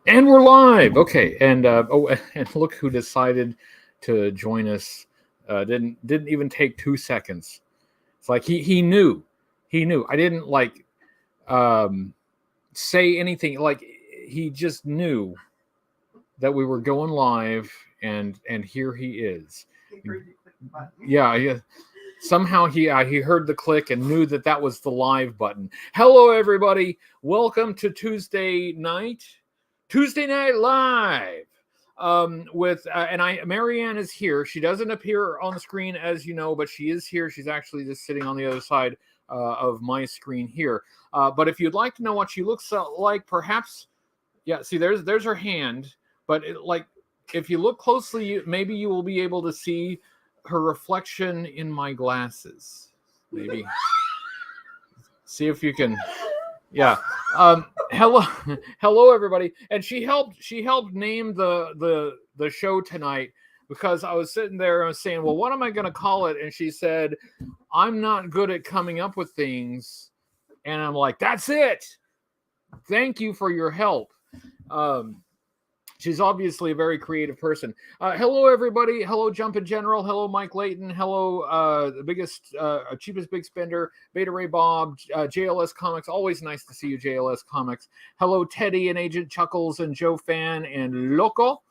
And we're live. Okay, and and look who decided to join us. Didn't even take 2 seconds. It's like he knew. I didn't like um, say anything. Like he just knew that we were going live, and here he is. Yeah, yeah. Somehow he heard the click and knew that that was the live button. Hello, everybody. Welcome to Tuesday Night Live. With and MaryAnn is here. She doesn't appear on the screen as you know, but she is here. She's actually just sitting on the other side of my screen here. But if you'd like to know what she looks like, perhaps, yeah. See, there's her hand. But like, if you look closely, maybe you will be able to see her reflection in my glasses. Maybe see if you can. Yeah. Hello, hello, everybody. And she helped name the show tonight because I was sitting there and I was saying, well, what am I going to call it? And she said, I'm not good at coming up with things. And I'm like, that's it. Thank you for your help. Um, She's obviously a very creative person. Hello, everybody. Hello, Jumpin' General. Hello, Mike Layton. Hello, the biggest, cheapest big spender, Beta Ray Bob, JLS Comics. Always nice to see you, JLS Comics. Hello, Teddy and Agent Chuckles and Joe Fan and Loco,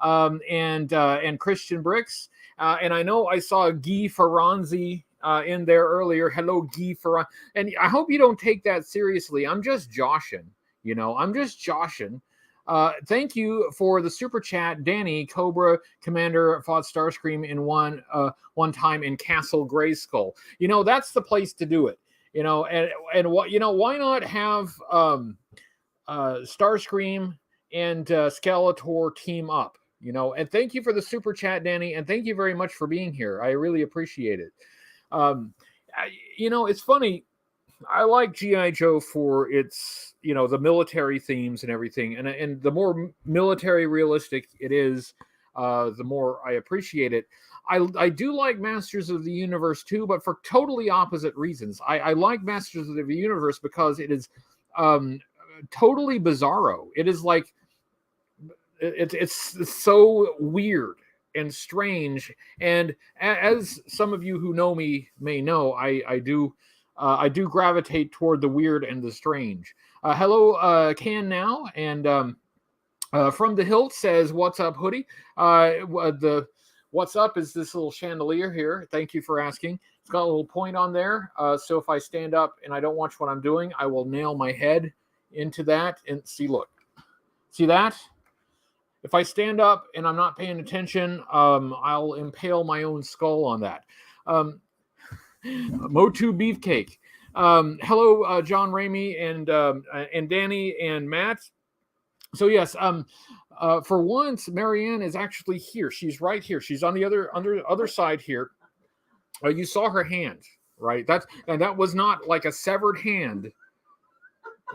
and Christian Bricks. And I know I saw Guy Ferranzi in there earlier. Hello, Guy Ferranzi. And I hope you don't take that seriously. I'm just joshing. I'm just joshing. Thank you for the super chat, Danny Cobra Commander fought Starscream in one time in Castle Grayskull. That's the place to do it. And what why not have Starscream and Skeletor team up? And thank you for the super chat, Danny, and thank you very much for being here. I really appreciate it. It's funny. I like G.I. Joe for its, the military themes and everything. And the more military realistic it is, the more I appreciate it. I do like Masters of the Universe too, but for totally opposite reasons. I like Masters of the Universe because it is totally bizarro. It is like, it's so weird and strange. And as some of you who know me may know, I do gravitate toward the weird and the strange. Hello, Can Now, and From the Hilt says, "What's up, Hoodie?" The what's up is this little chandelier here. Thank you for asking. It's got a little point on there, so if I stand up and I don't watch what I'm doing, I will nail my head into that and look, see that? If I stand up and I'm not paying attention, I'll impale my own skull on that. Motu Beefcake. Hello, John Ramey and Danny and Matt. So yes, for once, MaryAnn is actually here. She's right here. She's on the other side here. You saw her hand, right? That was not like a severed hand.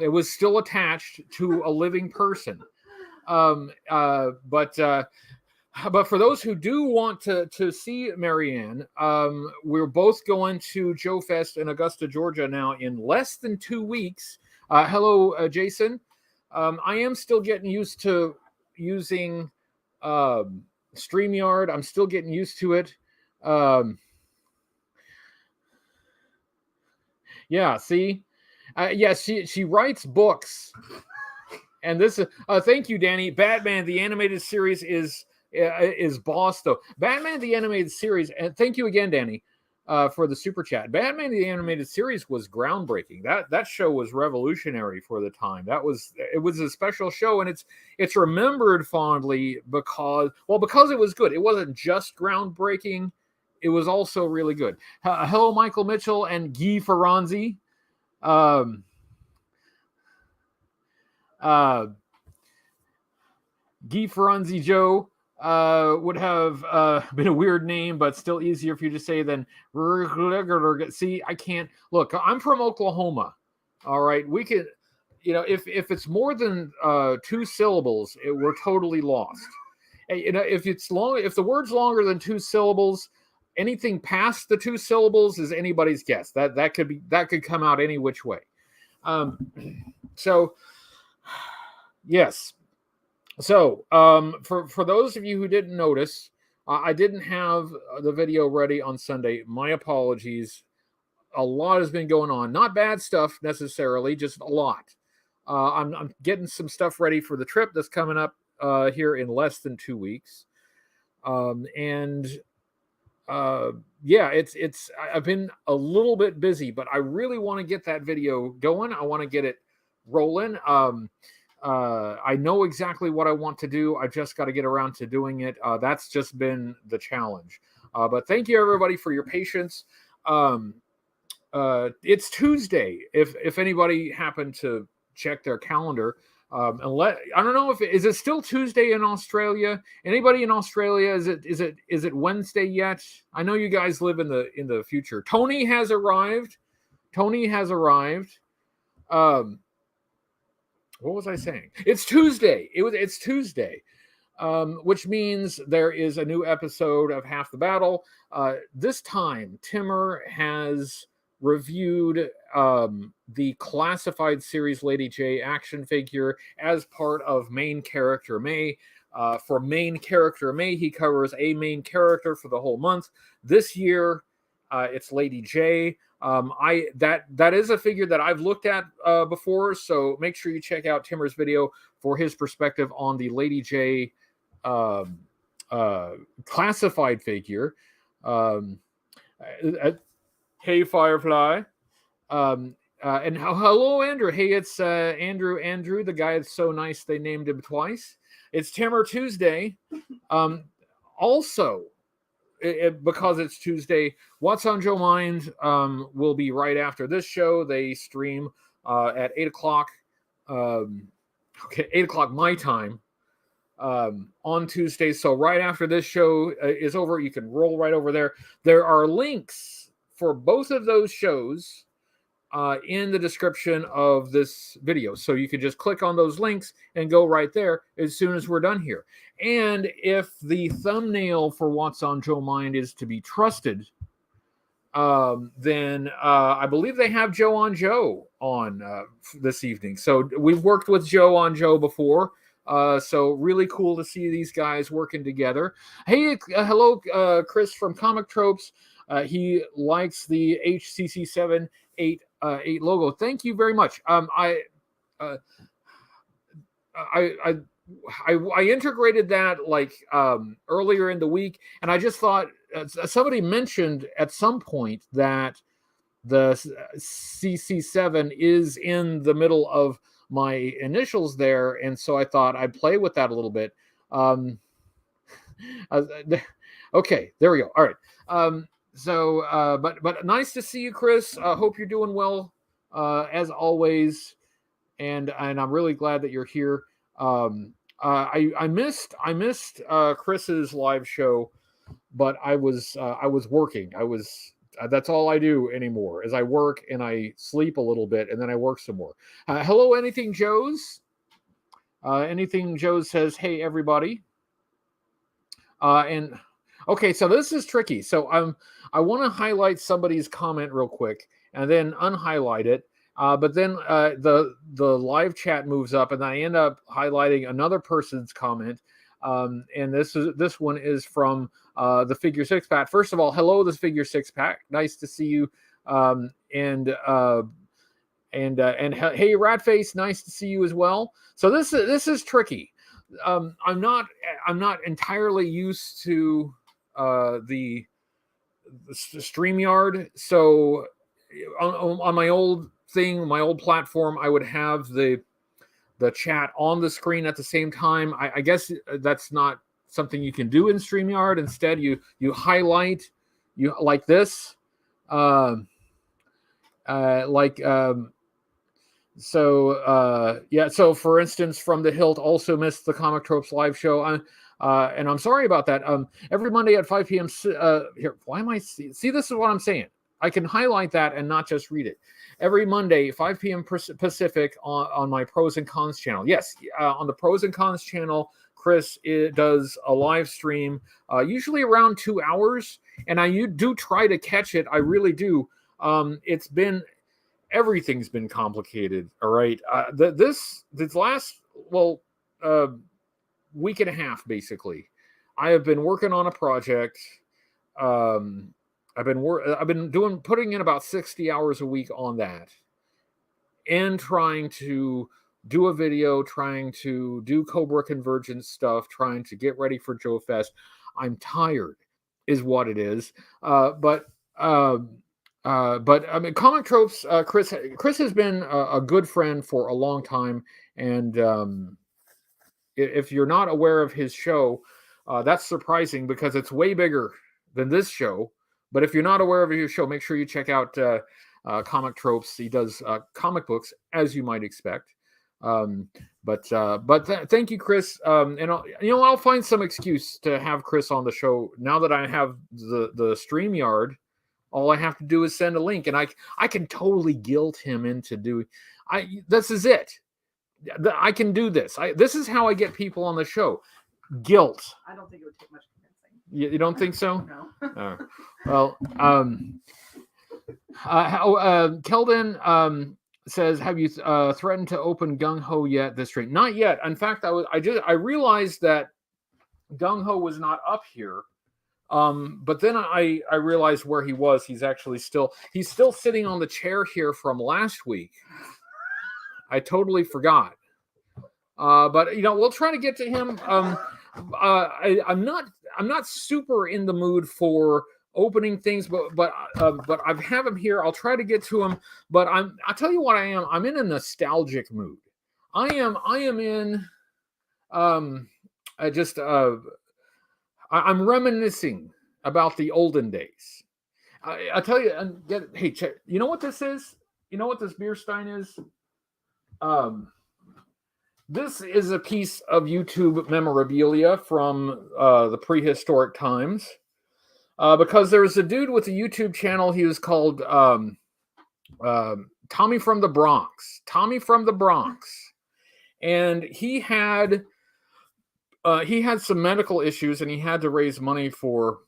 It was still attached to a living person. But for those who do want to see MaryAnn, we're both going to Joe Fest in Augusta, Georgia now in less than 2 weeks. Hello, Jason. I am still getting used to using StreamYard. I'm still getting used to it. Yeah, see? She writes books. And this thank you, Danny. Batman, the animated series is boss, though. Batman, the animated series, and thank you again, Danny, for the super chat. Batman, the animated series was groundbreaking. That show was revolutionary for the time. It was a special show, and it's remembered fondly because it was good. It wasn't just groundbreaking. It was also really good. Hello, Michael Mitchell and Guy Ferranzi. Guy Ferranzi Joe would have been a weird name, but still easier for you to say than. See, I can't look. I'm from Oklahoma. All right, we could, if it's more than 2 syllables, we're totally lost. If the word's longer than 2 syllables, anything past the 2 syllables is anybody's guess. That could come out any which way. So, yes. So, for those of you who didn't notice, I didn't have the video ready on Sunday. My apologies. A lot has been going on. Not bad stuff necessarily, just a lot. I'm getting some stuff ready for the trip that's coming up here in less than 2 weeks. And yeah, it's I've been a little bit busy, but I really want to get that video going. I want to get it rolling. I know exactly what I want to do. I just got to get around to doing it. That's just been the challenge. But thank you everybody for your patience. It's Tuesday. If anybody happened to check their calendar, I don't know if is it still Tuesday in Australia. Anybody in Australia? Is it Wednesday yet? I know you guys live in the future. Tony has arrived. Tony has arrived. What was I saying? It's Tuesday. It's Tuesday, which means there is a new episode of Half the Battle. This time, Timmer has reviewed the classified series Lady J action figure as part of Main Character May. For Main Character May, he covers a main character for the whole month. This year, it's Lady J. That is a figure that I've looked at before, so make sure you check out Timmer's video for his perspective on the Lady J classified figure. Hey, Firefly. And hello, Andrew. Hey, it's Andrew, the guy that's so nice they named him twice. It's Timmer Tuesday. Also, because it's Tuesday, What's on Joe Mind will be right after this show. They stream at 8 o'clock. 8 o'clock my time on Tuesday. So right after this show is over, you can roll right over there. There are links for both of those shows in the description of this video. So you can just click on those links and go right there as soon as we're done here. And if the thumbnail for What's on Joe Mind is to be trusted, then I believe they have Joe on Joe on this evening. So we've worked with Joe on Joe before. So really cool to see these guys working together. Hey, hello, Chris from Comic Tropes. He likes the HCC788 logo. Thank you very much. I integrated that like earlier in the week, and I just thought somebody mentioned at some point that the CC7 is in the middle of my initials there, and so I thought I'd play with that a little bit. Okay, there we go. All right. But nice to see you, Chris. Hope you're doing well as always, and I'm really glad that you're here. I missed Chris's live show, but I was working. That's all I do anymore is I work and I sleep a little bit and then I work some more. Hello, Anything Joe's. Anything Joe says, hey, everybody. And okay, so this is tricky. So I want to highlight somebody's comment real quick and then unhighlight it. But then the live chat moves up and I end up highlighting another person's comment. And this one is from the Figure Six Pack. First of all, hello, the Figure Six Pack. Nice to see you. And hey, Ratface, nice to see you as well. So this is tricky. I'm not entirely used to the StreamYard. So on my old thing, my old platform, I would have the chat on the screen at the same time. I guess that's not something you can do in StreamYard. Instead, you highlight like this, yeah. So for instance, From the Hilt also missed the Comic Tropes live show. And I'm sorry about that. Every Monday at 5 p.m. Here, why am I see? This is what I'm saying. I can highlight that and not just read it. Every Monday, 5 p.m. Pacific on my Pros and Cons channel. Yes, on the Pros and Cons channel, Chris does a live stream, usually around 2 hours, and I do try to catch it. I really do. Everything's been complicated. All right, week and a half, basically, I have been working on a project. I've been putting in about 60 hours a week on that, and trying to do a video, trying to do Cobra Convergence stuff, trying to get ready for Joe Fest. I'm tired, is what it is. But I mean, Comic Tropes. Chris has been a good friend for a long time, and if you're not aware of his show, that's surprising because it's way bigger than this show. But if you're not aware of his show, make sure you check out Comic Tropes. He does comic books, as you might expect. Thank you, Chris. And I'll find some excuse to have Chris on the show now that I have the StreamYard. All I have to do is send a link, and I can totally guilt him into doing. This is it. I can do this. This is how I get people on the show. Guilt. I don't think it would take much convincing. You don't think so? No. Well, Keldon says, "Have you threatened to open Gung Ho yet this stream?" Not yet. In fact, I realized that Gung Ho was not up here. But then I realized where he was. He's still sitting on the chair here from last week. I totally forgot. But we'll try to get to him. I'm not super in the mood for opening things, but I have him here. I'll try to get to him. But I'll tell you what I am. I'm in a nostalgic mood. I am in I'm reminiscing about the olden days. I tell you, hey, check. You know what this is? You know what this beer stein is? This is a piece of YouTube memorabilia from the prehistoric times. Because there was a dude with a YouTube channel. He was called Tommy from the Bronx. Tommy from the Bronx. And he had some medical issues, and he had to raise money for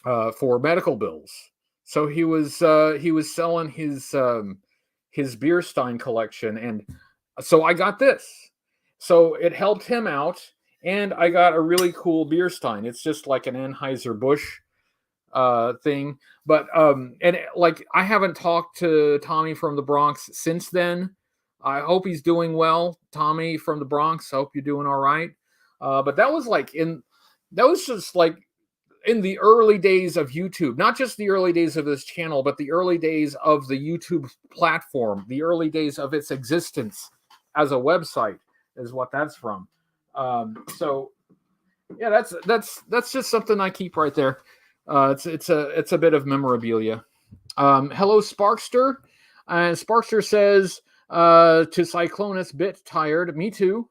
medical bills. So he was selling his beer stein collection, and so I got this. So it helped him out, and I got a really cool beer stein. It's just like an Anheuser-Busch thing, but I haven't talked to Tommy from the Bronx since then. I hope he's doing well, Tommy from the Bronx. I hope you're doing all right. But that was just like in the early days of YouTube, not just the early days of this channel, but the early days of the YouTube platform, the early days of its existence as a website is what that's from. So yeah, that's just something I keep right there. It's a bit of memorabilia. Hello, Sparkster. And Sparkster says to Cyclonus, bit tired. Me too.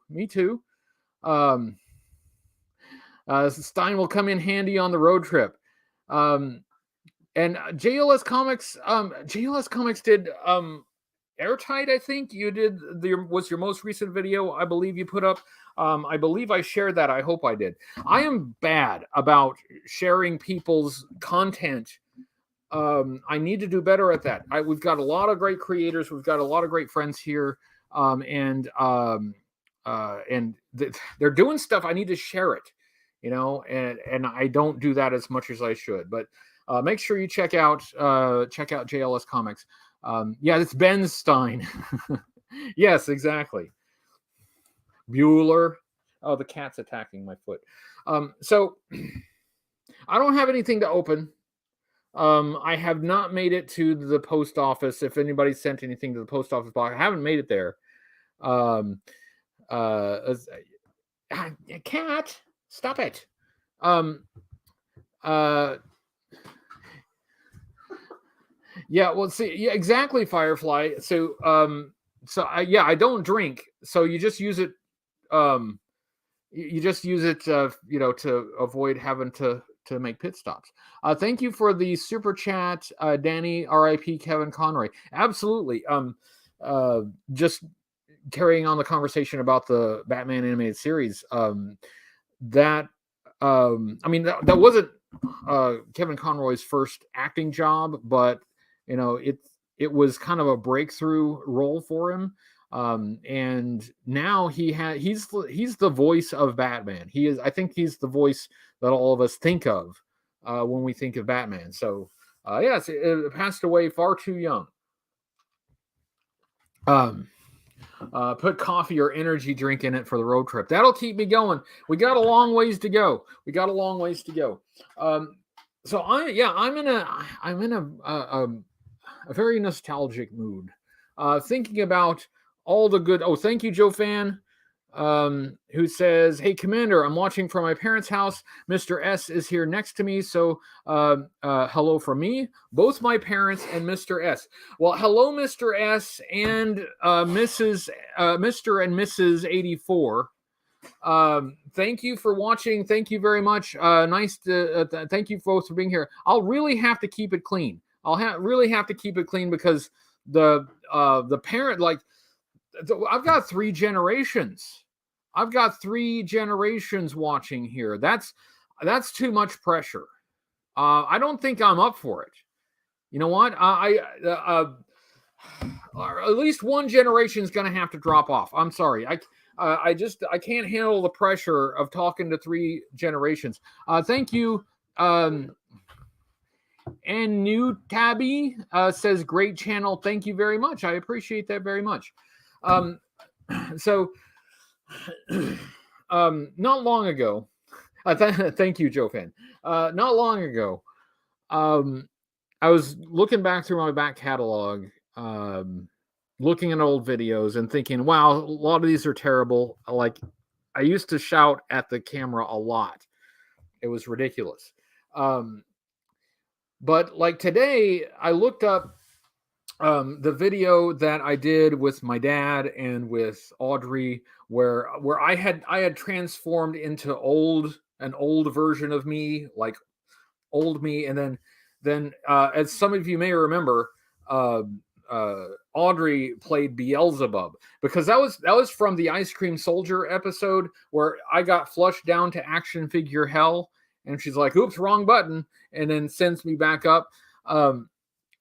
Stein will come in handy on the road trip. And JLS Comics did Airtight, I think you did. Was your most recent video, I believe you put up. I believe I shared that. I hope I did. I am bad about sharing people's content. I need to do better at that. We've got a lot of great creators. We've got a lot of great friends here. And they're doing stuff. I need to share it, and I don't do that as much as I should. But make sure you check out JLS Comics. Yeah, it's Ben Stein. Yes, exactly. Bueller. Oh, the cat's attacking my foot. So I don't have anything to open. I have not made it to the post office. If anybody sent anything to the post office box, I haven't made it there. Cat, stop it. Yeah, well, see, yeah, exactly, Firefly. So, I don't drink. So you just use it. You just use it, to avoid having to make pit stops. Thank you for the super chat, Danny. R.I.P. Kevin Conroy. Absolutely. Just carrying on the conversation about the Batman animated series. That wasn't Kevin Conroy's first acting job, but it was kind of a breakthrough role for him. And now he's the voice of Batman. I think he's the voice that all of us think of when we think of Batman. So yes, it passed away far too young. Put coffee or energy drink in it for the road trip. That'll keep me going. We got a long ways to go. So I'm in a very nostalgic mood. Thinking about all the good. Oh, thank you, Joe Fan, who says, "Hey, Commander, I'm watching from my parents' house. Mr. S is here next to me, so hello from me, both my parents and Mr. S." Well, hello, Mr. S and Mr. and Mrs. 84. Thank you for watching. Thank you very much. Nice to thank you folks for being here. I'll really have to keep it clean. Really have to keep it clean because the parent, like, I've got 3 generations. I've got 3 generations watching here. That's too much pressure. I don't think I'm up for it. You know what? At least one generation is going to have to drop off. I'm sorry. I can't handle the pressure of talking to 3 generations. Thank you. And New Tabby says, "Great channel. Thank you very much. I appreciate that very much." So not long ago, thank you, Joe Fan. Not long ago, I was looking back through my back catalog, looking at old videos and thinking, wow, a lot of these are terrible. Like, I used to shout at the camera a lot. It was ridiculous. But like today, I looked up the video that I did with my dad and with Audrey, where I had transformed into an old version of me, like old me, and then as some of you may remember, Audrey played Beelzebub, because that was from the Ice Cream Soldier episode where I got flushed down to action figure hell, and she's like, "Oops, wrong button," and then sends me back up.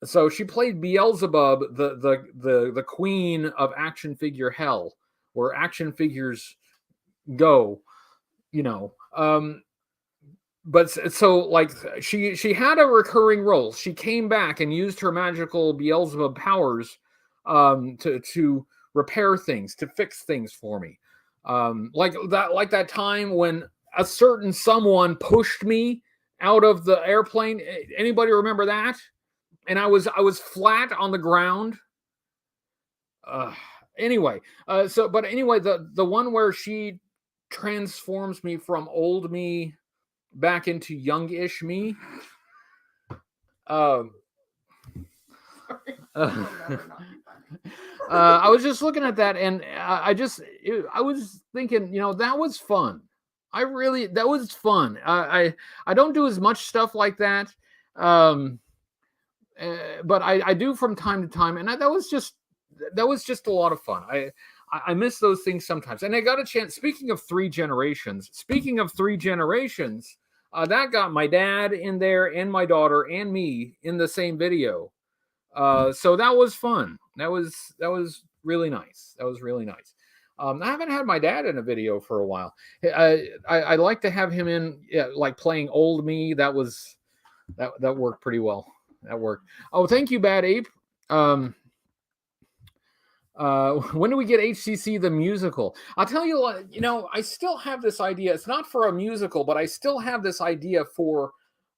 So she played Beelzebub, the queen of action figure hell, where action figures go, you know. But so, like, she had a recurring role. She came back and used her magical Beelzebub powers to repair things, to fix things for me. Like that time when a certain someone pushed me out of the airplane. Anybody remember that? And I was flat on the ground. Anyway, the one where she transforms me from old me back into youngish me. I was just looking at that, and I was thinking, that was fun. That was fun. I don't do as much stuff like that, but I do from time to time, and that was just a lot of fun. I miss those things sometimes, and I got a chance. Speaking of 3 generations, that got my dad in there, and my daughter, and me in the same video. So that was fun. That was really nice. I haven't had my dad in a video for a while. I like to have him in, like playing old me. That worked pretty well. That worked. Oh, thank you, Bad Ape. When do we get HCC the musical? I'll tell you what, I still have this idea. It's not for a musical, but I still have this idea for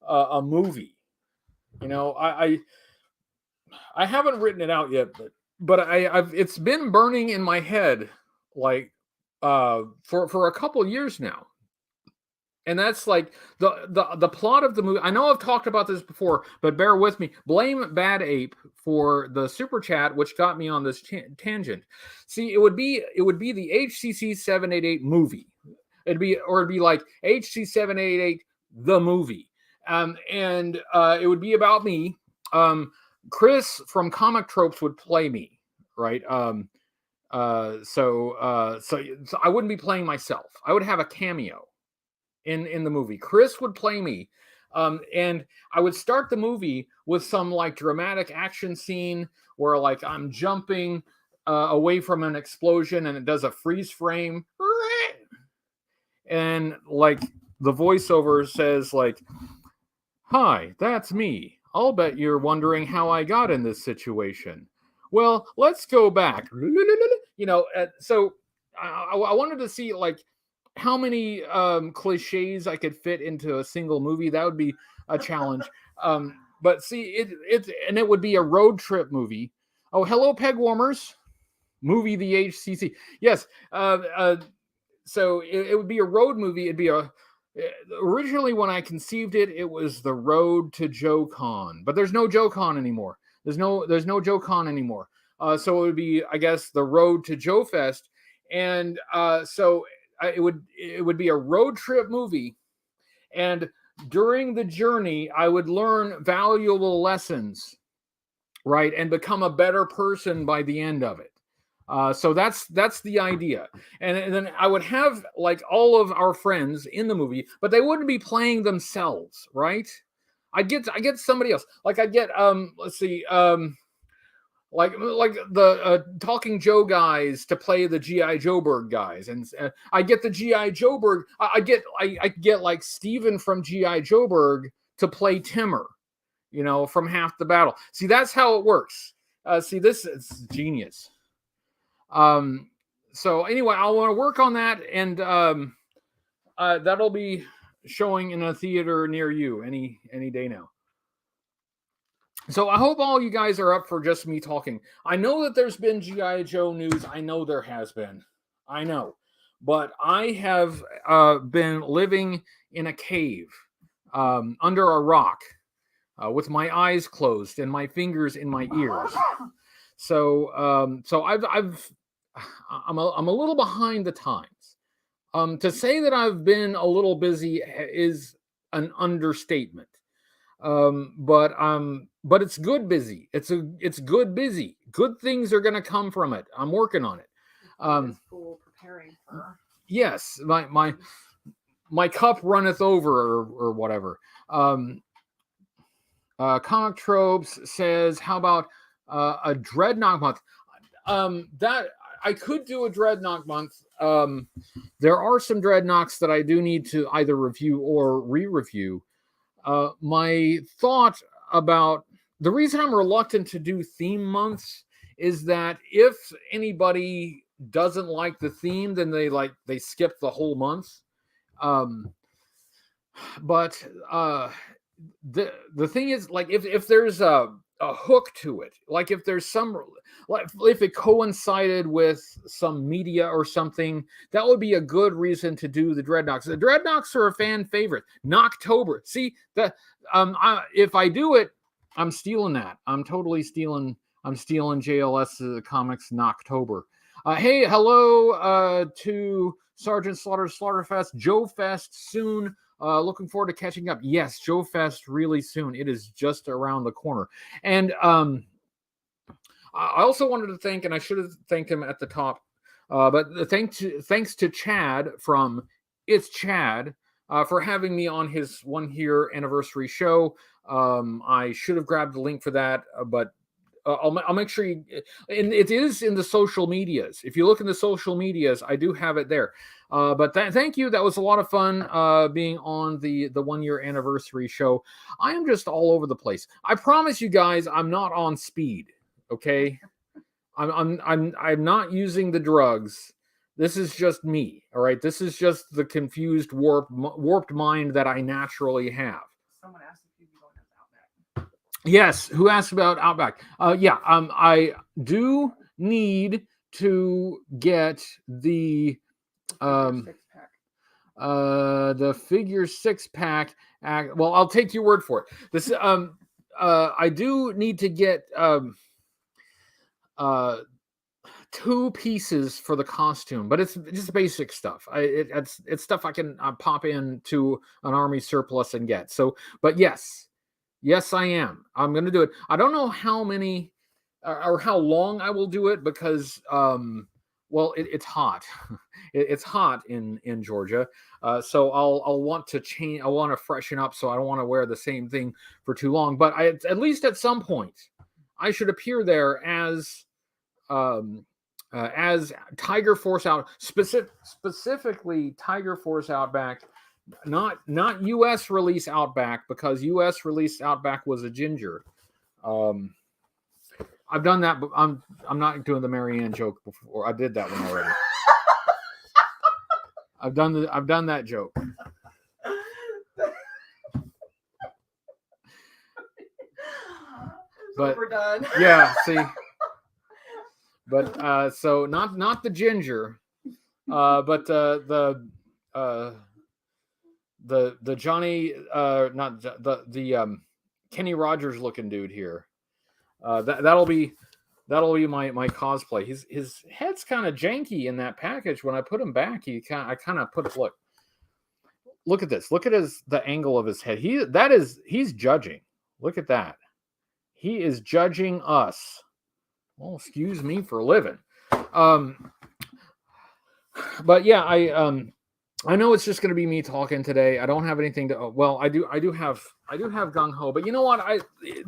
a movie. I haven't written it out yet, but it's been burning in my head, like for a couple years now. And that's like the plot of the movie. I know I've talked about this before, but bear with me. Blame Bad Ape for the super chat, which got me on this tangent. See, it would be the HCC788 movie. It'd be like HCC788 the movie, and it would be about me. Chris from Comic Tropes would play me, right? So I wouldn't be playing myself. I would have a cameo in the movie. Chris would play me, and I would start the movie with some like dramatic action scene where like I'm jumping away from an explosion, and it does a freeze frame, and like the voiceover says like, "Hi, that's me. I'll bet you're wondering how I got in this situation. Well, let's go back." So I wanted to see like how many cliches I could fit into a single movie. That would be a challenge. But see, it would be a road trip movie. Oh, hello, peg warmers. Movie the HCC. Yes. So it would be a road movie. It'd be originally when I conceived it, it was the road to JoeCon, but there's no JoeCon anymore. There's no JoeCon anymore. So it would be, I guess, the road to JoeFest, and so it would be a road trip movie, and during the journey, I would learn valuable lessons, right, and become a better person by the end of it. So that's the idea, and then I would have like all of our friends in the movie, but they wouldn't be playing themselves, right? I get somebody else. Like I get let's see, like the Talking Joe guys to play the GI Joeberg guys, and I get the GI Joeberg. I get like Steven from GI Joeberg to play Timmer, from Half the Battle. See, that's how it works. See, this is genius. So anyway, I want to work on that, and that'll be showing in a theater near you any day now. So I hope all you guys are up for just me talking. I know that there's been G.I. Joe news. I know there has been. I know. But I have been living in a cave under a rock with my eyes closed and my fingers in my ears. So I'm a little behind the times. To say that I've been a little busy is an understatement. But it's good busy. It's good busy. Good things are going to come from it. I'm working on it. School preparing for. Yes, my cup runneth over, or whatever. Comic Tropes says, how about a Dreadnought month? That I could do a Dreadnought month. There are some Dreadnoughts that I do need to either review or re-review. My thought about the reason I'm reluctant to do theme months is that if anybody doesn't like the theme, then they skip the whole month. But the thing is, like, if there's a hook to it, like if there's if it coincided with some media or something, that would be a good reason to do the Dreadnoughts. The Dreadnoughts are a fan favorite. Knocktober. See, if I do it, I'm stealing that. I'm totally stealing. I'm stealing JLS Comics Knocktober. Hey, hello to Sergeant Slaughterfest, Joe Fest soon. Looking forward to catching up. Yes, Joe Fest really soon. It is just around the corner. And I also wanted to thank, and I should have thanked him at the top, but thanks to Chad from It's Chad for having me on his 1 year anniversary show. I should have grabbed the link for that, but I'll make sure and it is in the social medias. If you look in the social medias, I do have it there. But thank you. That was a lot of fun being on the 1 year anniversary show. I am just all over the place. I promise you guys, I'm not on speed. Okay, I'm not using the drugs. This is just me. All right, this is just the confused, warped mind that I naturally have. Someone asked if you'd be going to Outback. Yes, who asked about Outback? I do need to get the figure 6-pack. Well, I'll take your word for it. This I do need to get 2 pieces for the costume, but it's just basic stuff. It's stuff I can pop into an army surplus and get. So, but yes, I am. I'm going to do it. I don't know how many or how long I will do it because, well, it's hot. It's hot in Georgia. So I'll want to change. I want to freshen up. So I don't want to wear the same thing for too long. But at least at some point, I should appear there as as Tiger Force Out, specifically Tiger Force Outback, not U.S. release Outback, because U.S. release Outback was a ginger. I've done that, but I'm not doing the MaryAnn joke before. I did that one already. I've done that joke. But we're done. Yeah, see. But so not the ginger, but the Johnny, not the Kenny Rogers looking dude here. That'll be my cosplay. His head's kind of janky in that package. When I put him back, I kind of put, look at this. Look at the angle of his head. He's judging. Look at that. He is judging us. Well, excuse me for living. But yeah, I know it's just going to be me talking today. I don't have anything to. Well, I do have gung ho. But you know what?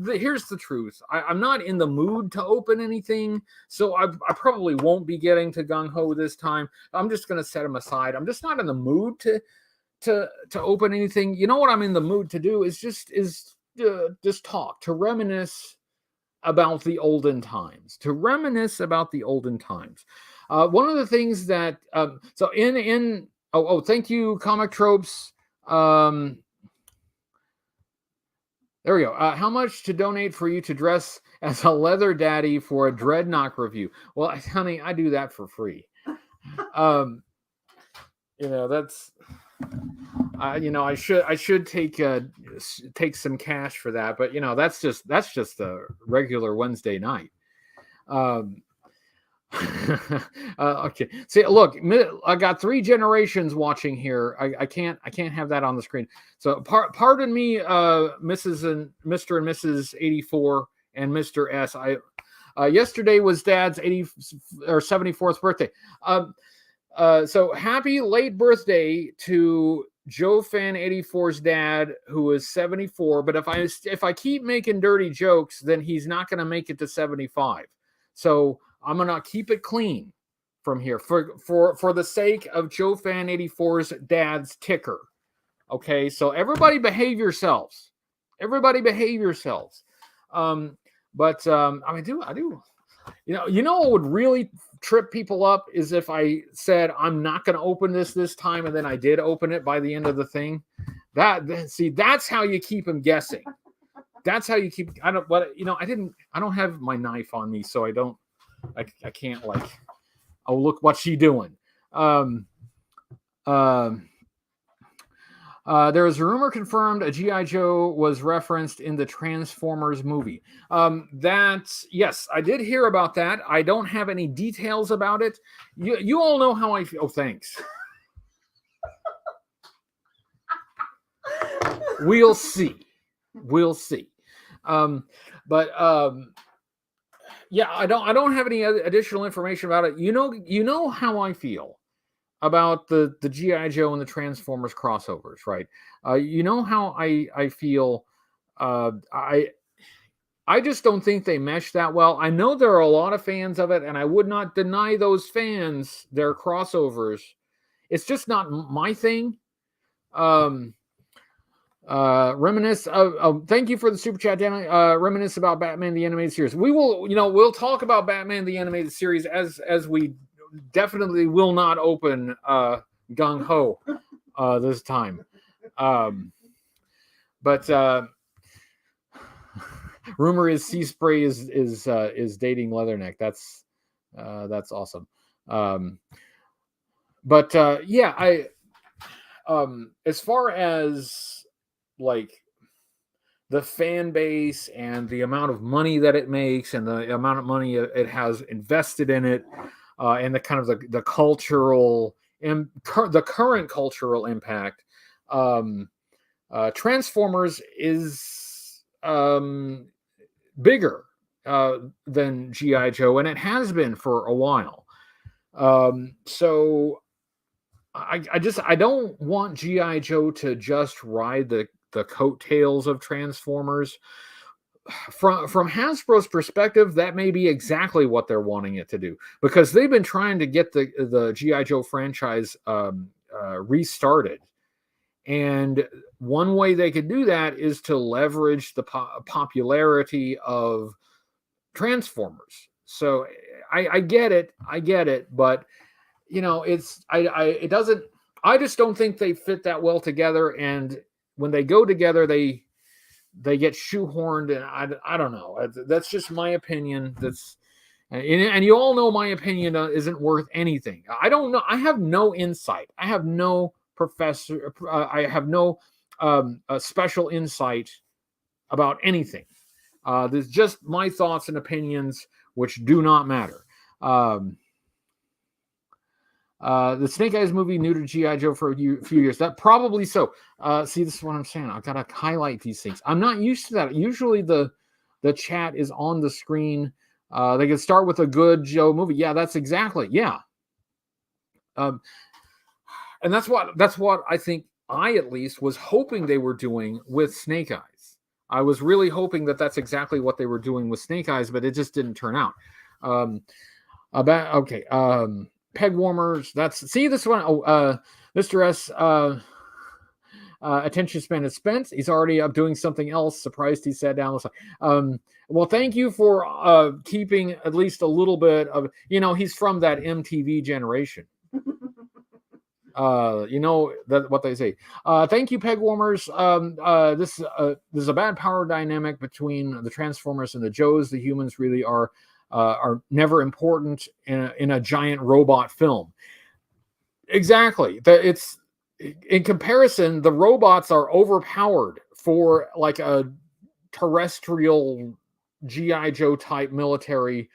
Here's the truth. I'm not in the mood to open anything, so I probably won't be getting to gung ho this time. I'm just going to set them aside. I'm just not in the mood to open anything. You know what I'm in the mood to do is just talk, to reminisce about the olden times. One of the things that so in thank you, Comic Tropes. There we go. How much to donate for you to dress as a leather daddy for a Dreadnought review? Well, honey, I do that for free. That's. I should take some cash for that, but that's just a regular Wednesday night. Okay. See, look, I got 3 generations watching here. I can't have that on the screen. So pardon me, Mrs. and Mr. and Mrs. 84 and Mr. S. Yesterday was Dad's 74th birthday. So happy late birthday to Joe Fan 84's dad, who is 74. But if I keep making dirty jokes, then he's not going to make it to 75. So I'm going to keep it clean from here for the sake of Joe Fan 84's dad's ticker. Okay, so everybody behave yourselves. I do. What would really trip people up is if I said I'm not going to open this time, and then I did open it by the end of the thing. That's how you keep them guessing. That's how you keep. I don't have my knife on me, so I can't oh, look what she doing. There is a rumor confirmed a G.I. Joe was referenced in the Transformers movie. Yes, I did hear about that. I don't have any details about it. You all know how I feel. Oh, thanks. We'll see. Yeah, I don't have any additional information about it. You know how I feel about the G.I. Joe and the Transformers crossovers, right? You know how I feel. I just don't think they mesh that well. I know there are a lot of fans of it, and I would not deny those fans their crossovers. It's just not my thing. Reminisce. Thank you for the super chat, Danny. Reminisce about Batman the Animated Series. We'll talk about Batman the Animated Series as we definitely will not open gung ho this time. But rumor is Sea Spray is dating Leatherneck. That's awesome. Yeah, as far as the fan base and the amount of money that it makes and the amount of money it has invested in it, and the kind of the cultural and the current cultural impact, Transformers is bigger than G.I. Joe, and it has been for a while. So I don't want G.I. Joe to just ride the coattails of Transformers. from Hasbro's perspective, that may be exactly what they're wanting it to do, because they've been trying to get the G.I. Joe franchise restarted. And one way they could do that is to leverage the popularity of Transformers. So I get it, but it doesn't. I just don't think they fit that well together. And when they go together, they get shoehorned, and I don't know. That's just my opinion. And you all know my opinion isn't worth anything. I don't know. I have no insight. I have no I have no special insight about anything. There's just my thoughts and opinions, which do not matter. The Snake Eyes movie new to G.I. Joe for a few years. That probably so. See, this is what I'm saying. I've got to highlight these things. I'm not used to that. Usually the chat is on the screen. They can start with a good Joe movie. Yeah, that's exactly. Yeah. And that's what I think I at least was hoping they were doing with Snake Eyes. I was really hoping that that's exactly what they were doing with Snake Eyes, but it just didn't turn out. Peg warmers. This one. Mr. S. Attention span is spent. He's already up doing something else. Surprised he sat down. Well, thank you for keeping at least a little bit of. He's from that MTV generation. What they say. Thank you, peg warmers. This is a bad power dynamic between the Transformers and the Joes. The humans really are never important in a giant robot film. Exactly. It's in comparison, the robots are overpowered for like a terrestrial G.I. Joe type military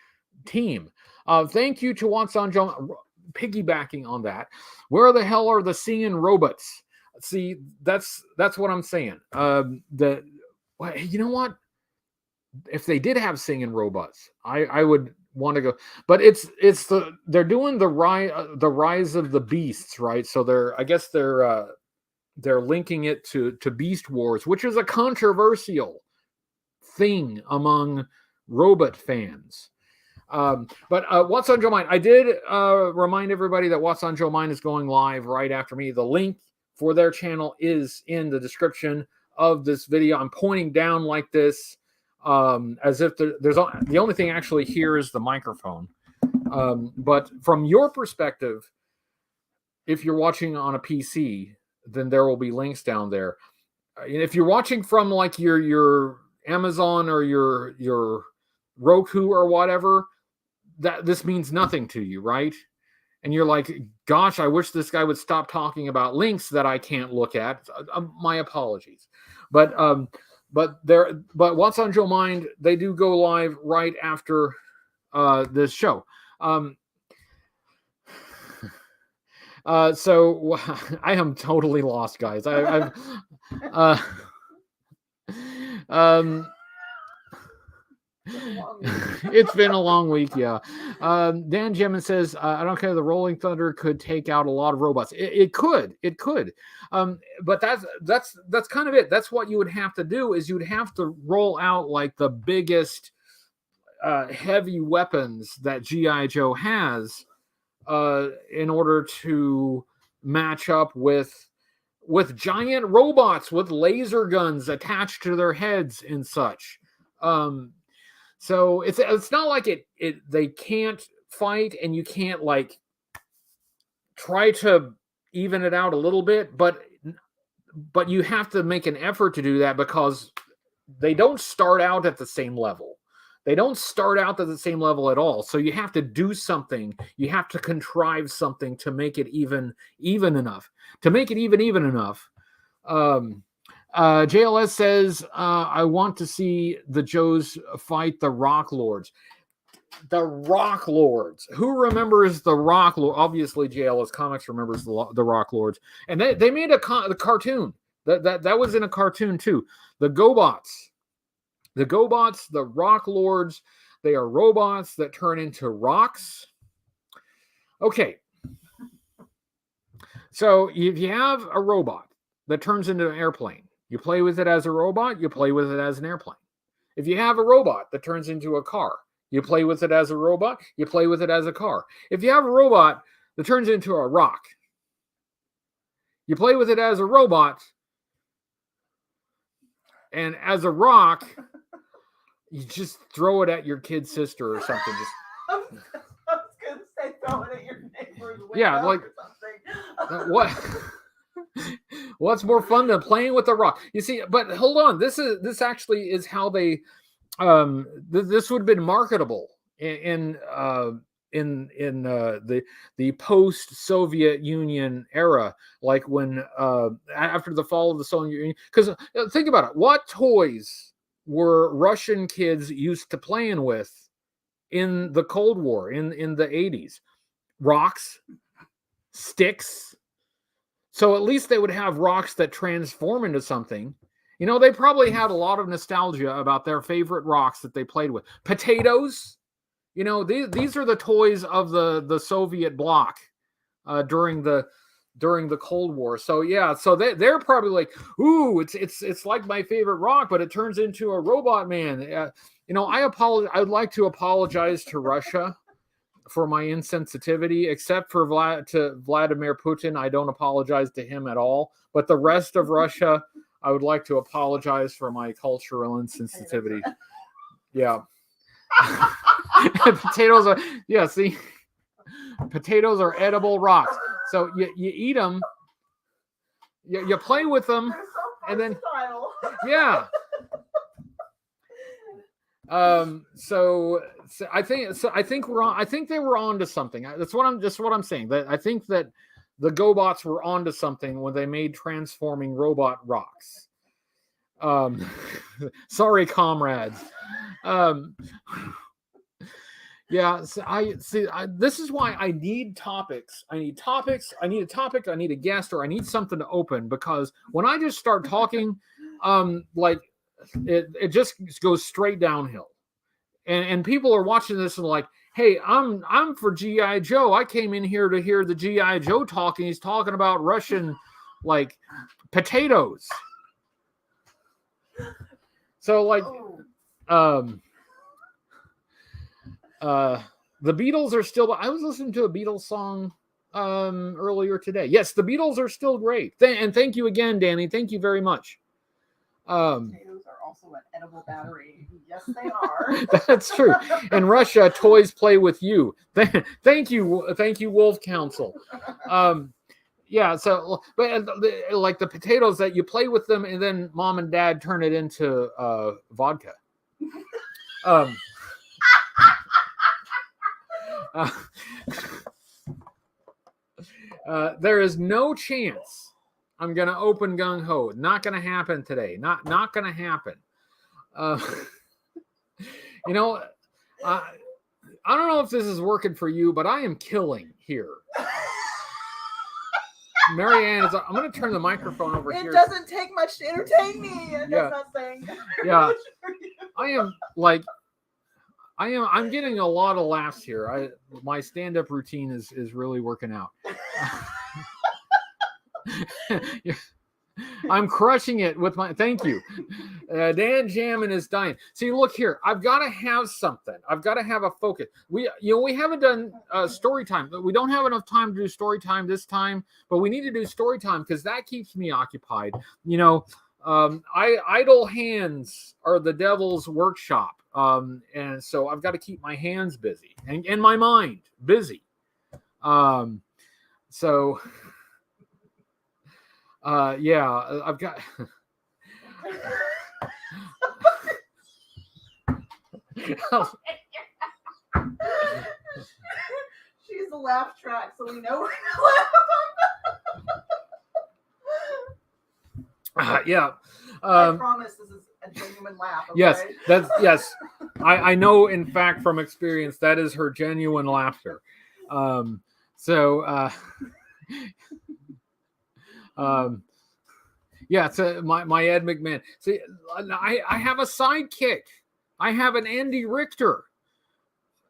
team. Thank you to Watson Joe. Piggybacking on that, where the hell are the singing robots? See, that's what I'm saying. You know what? If they did have singing robots, I would want to go. But they're doing the rise of the beasts, right? So they're linking it to Beast Wars, which is a controversial thing among robot fans. But What's on Joe Mind? I did remind everybody that What's on Joe Mind is going live right after me. The link for their channel is in the description of this video. I'm pointing down like this, as if the only thing actually here is the microphone. But from your perspective, if you're watching on a PC, then there will be links down there. If you're watching from like your Amazon or your Roku or whatever, that this means nothing to you, right? And you're like, gosh, I wish this guy would stop talking about links that I can't look at. My apologies. But What's on Joe Mind, they do go live right after this show. So I am totally lost, guys. It's been a long week, yeah. Dan Gemmin says, I don't care, the Rolling Thunder could take out a lot of robots. It could. But that's kind of it. That's what you would have to do, is you'd have to roll out like the biggest heavy weapons that G.I. Joe has in order to match up with giant robots with laser guns attached to their heads and such. So it's not like they can't fight, and you can't like try to even it out a little bit, but you have to make an effort to do that, because they don't start out at the same level. They don't start out at the same level at all. So you have to do something. You have to contrive something to make it even enough. To make it even enough. JLS says, I want to see the Joes fight the Rock Lords. The Rock Lords. Who remembers the Rock Lords? Obviously, JLS Comics remembers the Rock Lords. And they made the cartoon. That was in a cartoon, too. The GoBots. The GoBots, the Rock Lords, they are robots that turn into rocks. Okay. So if you have a robot that turns into an airplane, you play with it as a robot, you play with it as an airplane. If you have a robot that turns into a car, you play with it as a robot, you play with it as a car. If you have a robot that turns into a rock, you play with it as a robot, and as a rock, you just throw it at your kid's sister or something. Just I was gonna say throw it at your neighbor's window. Yeah, like or something. what? What's more fun than playing with a rock? You see, but hold on. This actually is how they. This would have been marketable in the post-Soviet Union era, like when after the fall of the Soviet Union. Because think about it, what toys were Russian kids used to playing with in the Cold War in the 80s? Rocks, sticks. So at least they would have rocks that transform into something. You know, they probably had a lot of nostalgia about their favorite rocks that they played with. Potatoes. You know, these are the toys of the Soviet bloc during the Cold War. So yeah, so they're probably like, ooh, it's like my favorite rock, but it turns into a robot man. You know, I would like to apologize to Russia for my insensitivity, except for Vladimir Putin. I don't apologize to him at all. But the rest of Russia, I would like to apologize for my cultural insensitivity. Yeah. Potatoes are, yeah, see, potatoes are edible rocks. So you eat them, you play with them, and then, yeah. So I think we're on. I think they were on to something. That's what I'm saying. That I think that the GoBots were on to something when they made transforming robot rocks. Sorry, comrades. Yeah, so this is why I need topics. I need topics. I need a topic. I need a guest, or I need something to open, because when I just start talking, like it just goes straight downhill. And people are watching this and like, hey, I'm for G.I. Joe. I came in here to hear the G.I. Joe talking. He's talking about Russian like potatoes. So like the Beatles are still. I was listening to a Beatles song earlier today. Yes, the Beatles are still great. And thank you again, Danny. Thank you very much. Potatoes are also an edible battery. Yes, they are. That's true. In Russia, toys play with you. Thank you, Wolf Council. Yeah. So, but like the potatoes that you play with them, and then mom and dad turn it into vodka. There is no chance I'm going to open gung ho. Not going to happen today. Not going to happen. You know, I don't know if this is working for you, but I am killing here. MaryAnn, I'm going to turn the microphone over here. It doesn't take much to entertain me. That's not saying. Yeah. I'm getting a lot of laughs here. My stand-up routine is really working out. I'm crushing it with my. Thank you. Dan Jammin is dying. See, look here. I've got to have something. I've got to have a focus. We haven't done story time. We don't have enough time to do story time this time, but we need to do story time because that keeps me occupied. You know, idle hands are the devil's workshop. And so I've got to keep my hands busy and my mind busy. Yeah, I've got. She's a laugh track, so we know we're gonna laugh. Yeah. I promise this is a genuine laugh. Okay? Yes. I know, in fact, from experience, that is her genuine laughter. Yeah, it's my Ed McMahon. See, I have a sidekick. I have an Andy Richter.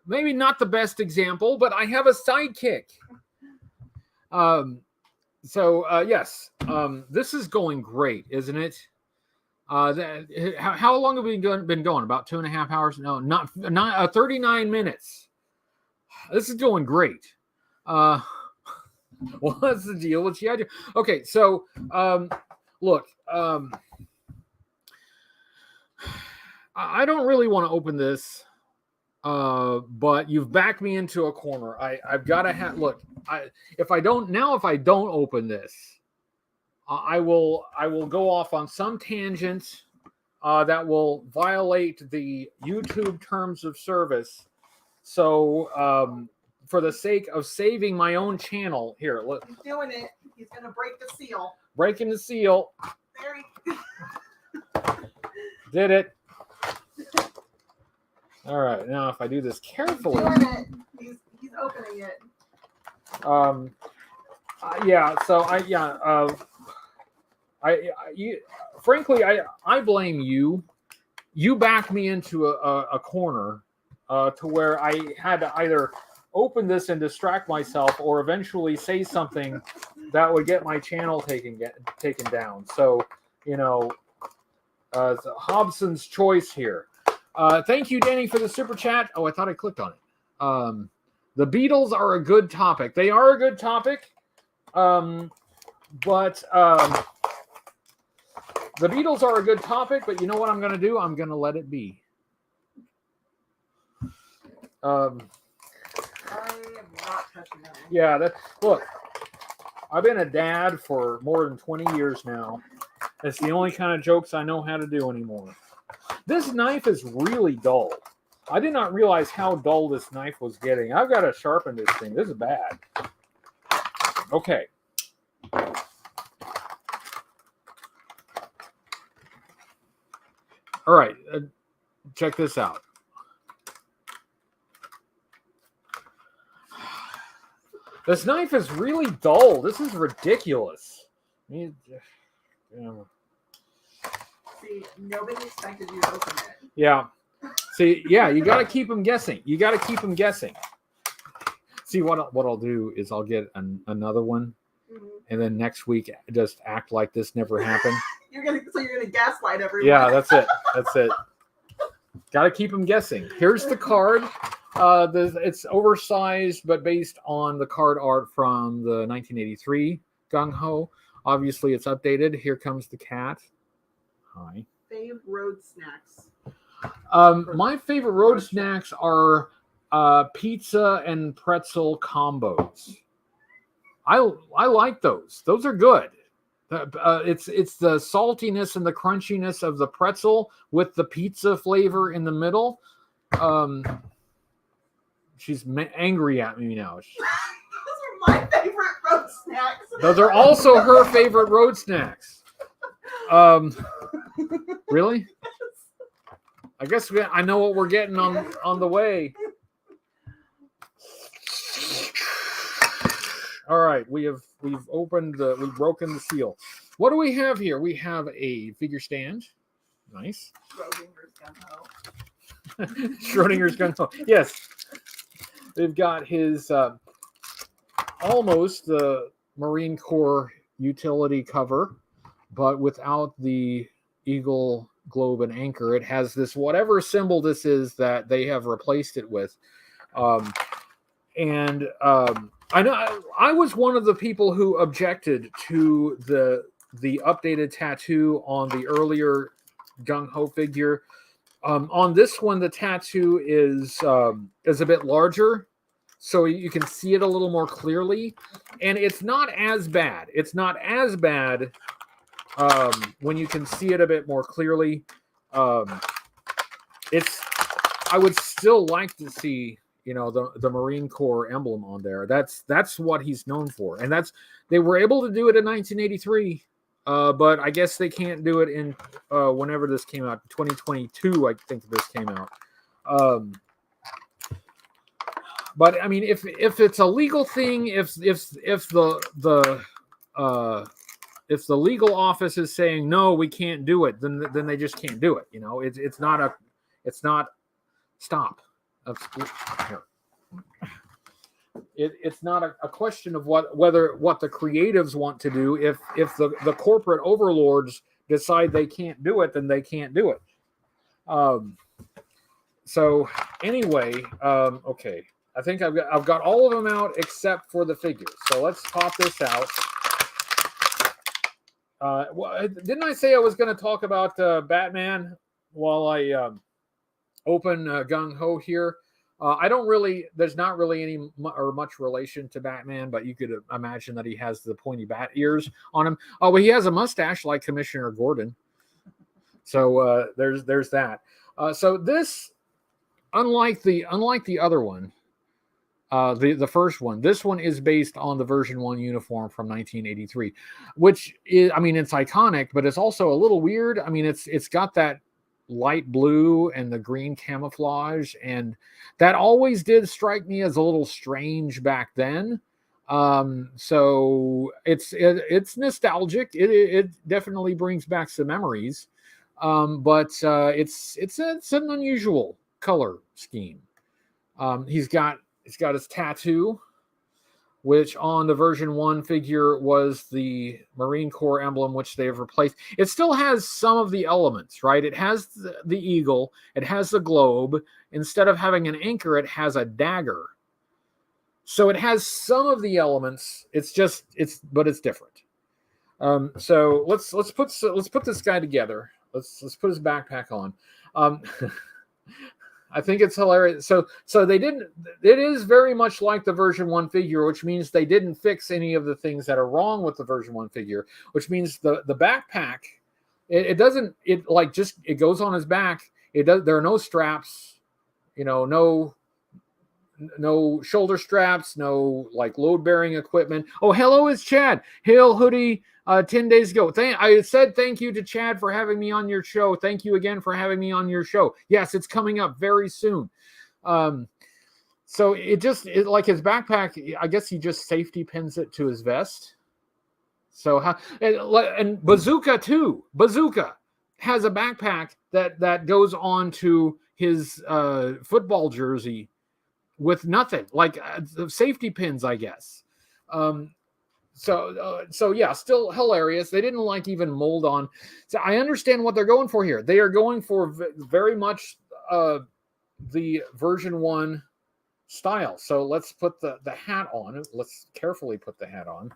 Maybe not the best example, but I have a sidekick. Yes, this is going great, isn't it? How long have we been going? About 2.5 hours? No, not 39 minutes. This is going great. What's the deal with you? Okay, so look, I don't really want to open this, but you've backed me into a corner. I've got to look. If I don't open this, I will go off on some tangent that will violate the YouTube terms of service. So, for the sake of saving my own channel, here, look. He's doing it. He's gonna break the seal. Breaking the seal. There Did it. All right, now if I do this carefully. He's doing it. He's opening it. Yeah. So frankly, I blame you. You backed me into a corner to where I had to either open this and distract myself, or eventually say something that would get my channel taken down. So, Hobson's choice here. Thank you, Danny, for the super chat. Oh, I thought I clicked on it. The Beatles are a good topic. They are a good topic, but the Beatles are a good topic. But you know what I'm going to do? I'm going to let it be. I am not touching that. Yeah, look. I've been a dad for more than 20 years now. It's the only kind of jokes I know how to do anymore. This knife is really dull. I did not realize how dull this knife was getting. I've got to sharpen this thing. This is bad. Okay. All right. Check this out. This knife is really dull. This is ridiculous. See, nobody expected you to open it. Yeah. See, yeah, you got to keep them guessing. You got to keep them guessing. See, what I'll do is I'll get another one, and then next week just act like this never happened. You're gonna gaslight everyone. Yeah, that's it. That's it. Got to keep them guessing. Here's the card. It's oversized, but based on the card art from the 1983 Gung Ho. Obviously, it's updated. Here comes the cat. Hi. Fave road snacks. My favorite road snacks are pizza and pretzel combos. I like those. Those are good. It's the saltiness and the crunchiness of the pretzel with the pizza flavor in the middle. She's angry at me now. Those are my favorite road snacks. Those are also her favorite road snacks. Really? I guess I know what we're getting on the way. All right, we've broken the seal. What do we have here? We have a figure stand. Nice. Schrodinger's gun ho. Yes. They've got his almost the Marine Corps utility cover, but without the eagle, globe, and anchor. It has this whatever symbol this is that they have replaced it with. I know I was one of the people who objected to the updated tattoo on the earlier Gung Ho figure. On this one, the tattoo is a bit larger, so you can see it a little more clearly, and it's not as bad. It's not as bad when you can see it a bit more clearly. I would still like to see, the Marine Corps emblem on there. That's what he's known for, and they were able to do it in 1983. But I guess they can't do it in whenever this came out, 2022. I think this came out. But I mean, if it's a legal thing, if the legal office is saying no, we can't do it, then they just can't do it. It's not stop. It's not a question of what the creatives want to do. If the corporate overlords decide they can't do it, then they can't do it. So anyway, okay. I think I've got all of them out except for the figures. So let's pop this out. Didn't I say I was going to talk about Batman while I open Gung Ho here? I don't really. There's not really any or much relation to Batman, but you could imagine that he has the pointy bat ears on him. Oh, well, he has a mustache like Commissioner Gordon. So there's that. So this, unlike the other one, the first one, this one is based on the version 1 uniform from 1983, which is, I mean, it's iconic, but it's also a little weird. I mean, it's got that light blue and the green camouflage, and that always did strike me as a little strange back then. So it's nostalgic. It definitely brings back some memories. But it's an unusual color scheme. He's got his tattoo, which on the version 1 figure was the Marine Corps emblem, which they have replaced. It still has some of the elements, right? It has the eagle, it has the globe. Instead of having an anchor, it has a dagger. So it has some of the elements. But it's different. So let's put this guy together. Let's put his backpack on. I think it's hilarious. So they didn't. It is very much like the version 1 figure, which means they didn't fix any of the things that are wrong with the version 1 figure. Which means the backpack, it doesn't. It like just it goes on his back. It does. There are no straps. You know, no shoulder straps. No like load bearing equipment. Oh, hello, it's Chad. Hail Hoodie. 10 days ago. I said thank you to Chad for having me on your show. Thank you again for having me on your show. Yes, it's coming up very soon. So it like his backpack, I guess he just safety pins it to his vest. So and Bazooka too. Bazooka has a backpack that goes on to his football jersey with nothing, like safety pins, I guess. So yeah, still hilarious. They didn't like even mold on. So I understand what they're going for here. They are going for very much the version 1 style. So let's put the hat on. Let's carefully put the hat on.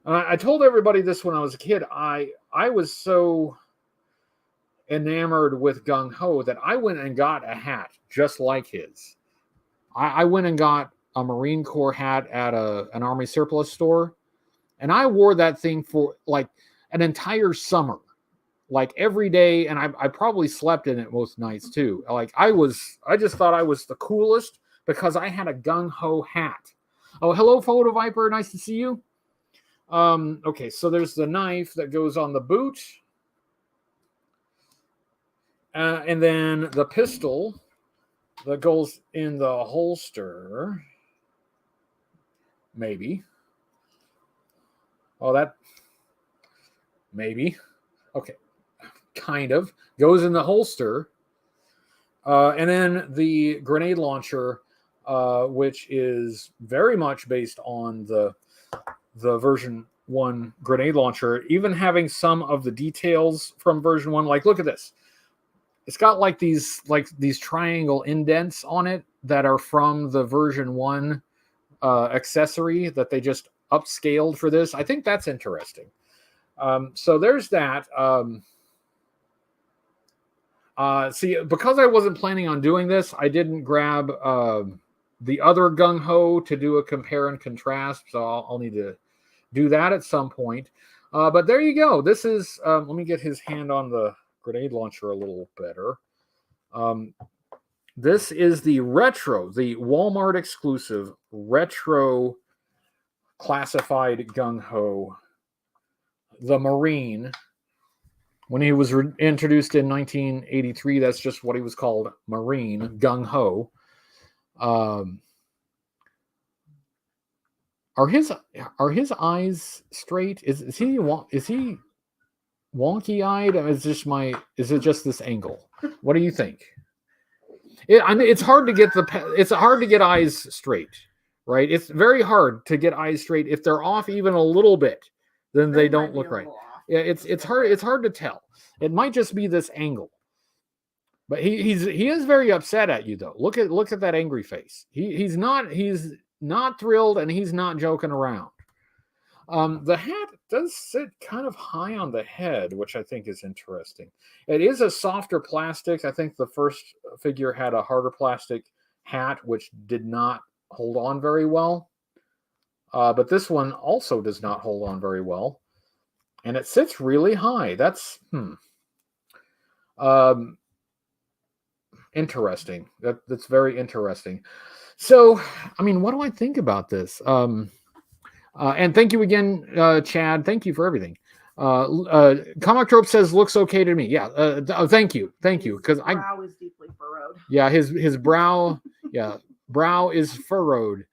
I told everybody this when I was a kid. I was so enamored with Gung Ho that I went and got a hat just like his. I went and got a Marine Corps hat at an Army surplus store, and I wore that thing for like an entire summer, like every day, and I probably slept in it most nights too. Like I just thought I was the coolest because I had a Gung Ho hat. Oh, hello, Photo Viper, nice to see you. Okay, so there's the knife that goes on the boot, and then the pistol that goes in the holster. Maybe. Oh, that. Maybe. Okay. Kind of. Goes in the holster. And then the grenade launcher, which is very much based on the version 1 grenade launcher, even having some of the details from version 1. Like, look at this. It's got like these triangle indents on it that are from the version 1 accessory that they just upscaled for this. I think that's interesting. So there's that. See, because I wasn't planning on doing this, I didn't grab the other Gung Ho to do a compare and contrast. So I'll need to do that at some point. But there you go. This is, let me get his hand on the grenade launcher a little better. This is the Walmart exclusive retro classified Gung Ho, the Marine. When he was introduced in 1983, that's just what he was called, Marine Gung Ho. Are his eyes straight? Is he wonky eyed? Is it just this angle? What do you think? It's hard to get eyes straight, right? It's very hard to get eyes straight. If they're off even a little bit, then they don't look right. It's hard to tell. It might just be this angle. But he is very upset at you though. Look at that angry face. He's not thrilled and he's not joking around. The hat does sit kind of high on the head, which I think is interesting. It is a softer plastic. I think the first figure had a harder plastic hat, which did not hold on very well. But this one also does not hold on very well. And it sits really high. That's, interesting. That's very interesting. So, I mean, what do I think about this? And thank you again, Chad. Thank you for everything. Comic Trope says looks okay to me. Yeah. Thank you, because his brow is deeply furrowed. Yeah, his brow, brow is furrowed,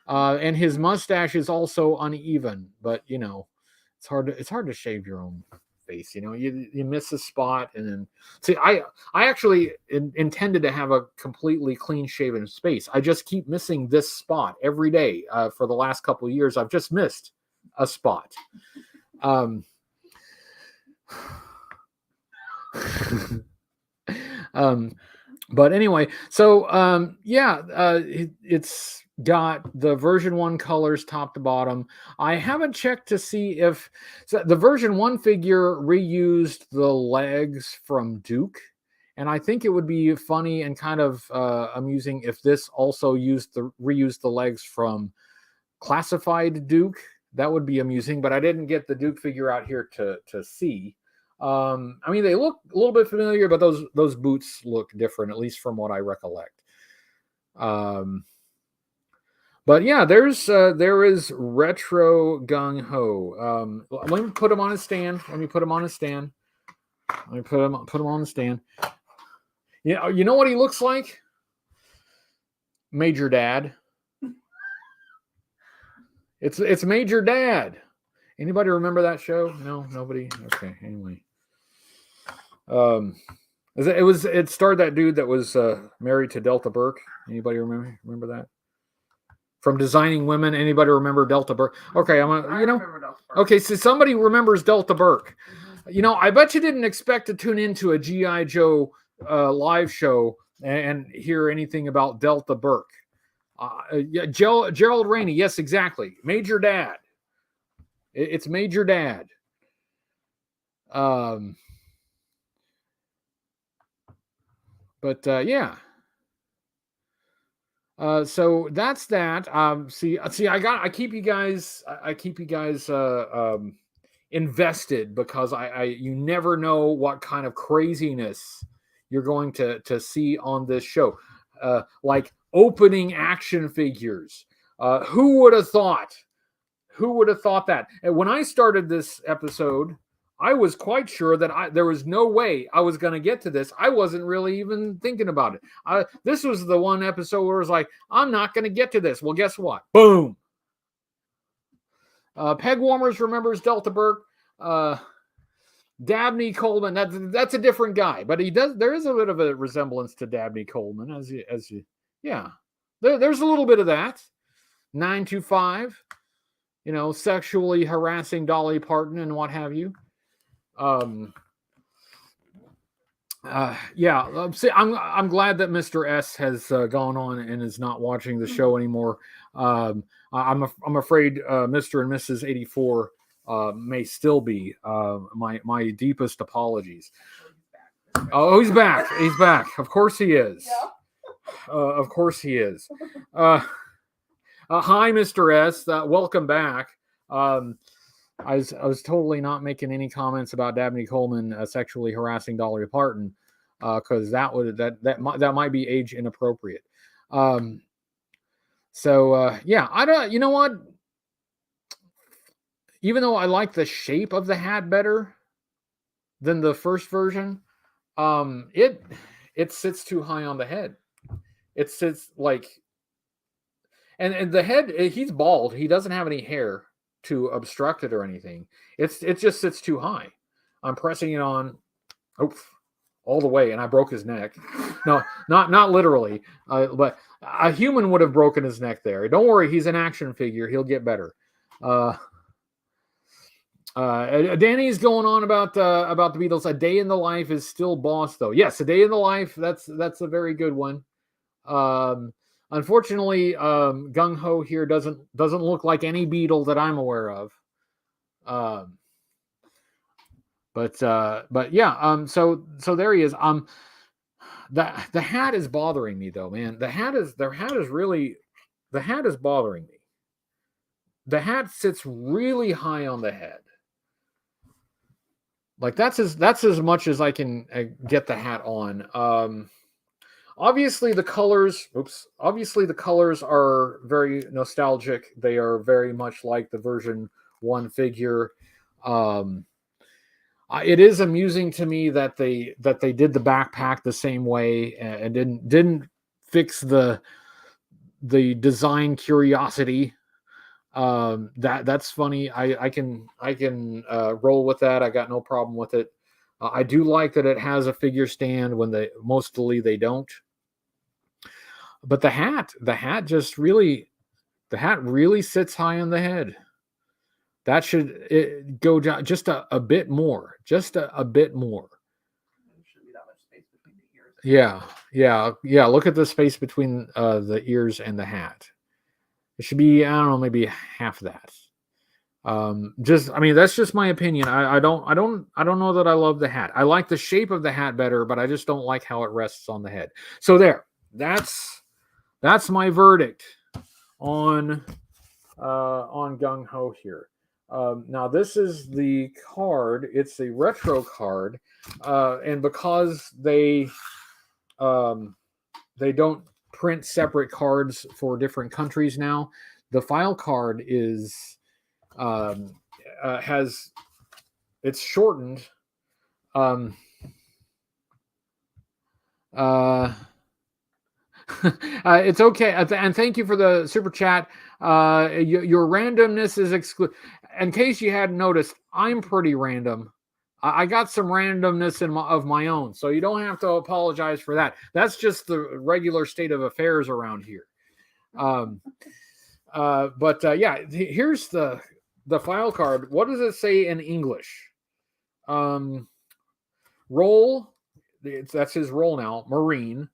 and his mustache is also uneven. But it's hard to shave your own face. You miss a spot, and then see. I actually intended to have a completely clean shaven face. I just keep missing this spot every day for the last couple of years. I've just missed a spot. But anyway, so it's got the version 1 colors top to bottom. I haven't checked to see if the version 1 figure reused the legs from Duke, and I think it would be funny and kind of amusing if this also reused the legs from classified Duke. That would be amusing, but I didn't get the Duke figure out here to see. I mean, they look a little bit familiar, but those boots look different, at least from what I recollect. But yeah, there is Retro Gung Ho. Let me put him on his stand. Let me put him on the stand. Yeah, you know what he looks like? Major Dad. It's Major Dad. Anybody remember that show? No, nobody. Okay, anyway. It starred that dude that was married to Delta Burke. Anybody remember that? From Designing Women. Anybody remember Delta Burke? Okay, remember Delta Burke. Okay, so somebody remembers Delta Burke. Mm-hmm. I bet you didn't expect to tune into a G.I. Joe live show and hear anything about Delta Burke. Gerald Rainey, yes, exactly. Major Dad. It's Major Dad. Yeah. So that's that. I keep you guys invested because you never know what kind of craziness you're going to see on this show. Like opening action figures. Who would have thought? Who would have thought that? And when I started this episode, I was quite sure that there was no way I was going to get to this. I wasn't really even thinking about it. This was the one episode where I was like, I'm not going to get to this. Well, guess what? Boom. Peg Warmers remembers Delta Burke. Dabney Coleman. That's a different guy, but there is a bit of a resemblance to Dabney Coleman yeah. There's a little bit of that. 925. Sexually harassing Dolly Parton and what have you. See, I'm glad that Mr. S has gone on and is not watching the show anymore. I'm afraid Mr. and Mrs. 84 may still be. My deepest apologies. Oh, he's back. He's back. Of course he is. Yeah. Of course he is. Hi, Mr. S. Welcome back. I was totally not making any comments about Dabney Coleman sexually harassing Dolly Parton because that might be age inappropriate. I don't. You know what? Even though I like the shape of the hat better than the first version, it sits too high on the head. It sits like, and the head. He's bald. He doesn't have any hair to obstruct it or anything. It just sits too high. I'm pressing it on, all the way, and I broke his neck. No, not literally, but a human would have broken his neck there. Don't worry, he's an action figure. He'll get better. Danny's going on about the Beatles. A Day in the Life is still boss though. Yes, A Day in the Life. That's a very good one. Unfortunately, Gung Ho here doesn't look like any Beatle that I'm aware of. But yeah. So there he is. The hat is bothering me though, man. The hat is bothering me. The hat sits really high on the head. Like that's as much as I can get the hat on. Obviously the colors are very nostalgic. They are very much like the version 1 figure. It is amusing to me that they did the backpack the same way and didn't fix the design curiosity. That's funny. I can roll with that. I got no problem with it. I do like that it has a figure stand when mostly they don't. But the hat really sits high on the head. That should go down just a bit more. Just a bit more. There shouldn't be that much space between the ears. Yeah. Look at the space between the ears and the hat. It should be, I don't know, maybe half that. That's just my opinion. I don't know that I love the hat. I like the shape of the hat better, but I just don't like how it rests on the head. So there. That's my verdict on Gung Ho here. Now this is the card. It's a retro card, and because they don't print separate cards for different countries now, the file card is it's shortened. It's okay, and thank you for the super chat. Your randomness is excluded. In case you hadn't noticed, I'm pretty random. I got some randomness of my own, so you don't have to apologize for that. That's just the regular state of affairs around here. Yeah, here's the file card. What does it say in English? Role. That's his role now. Marine.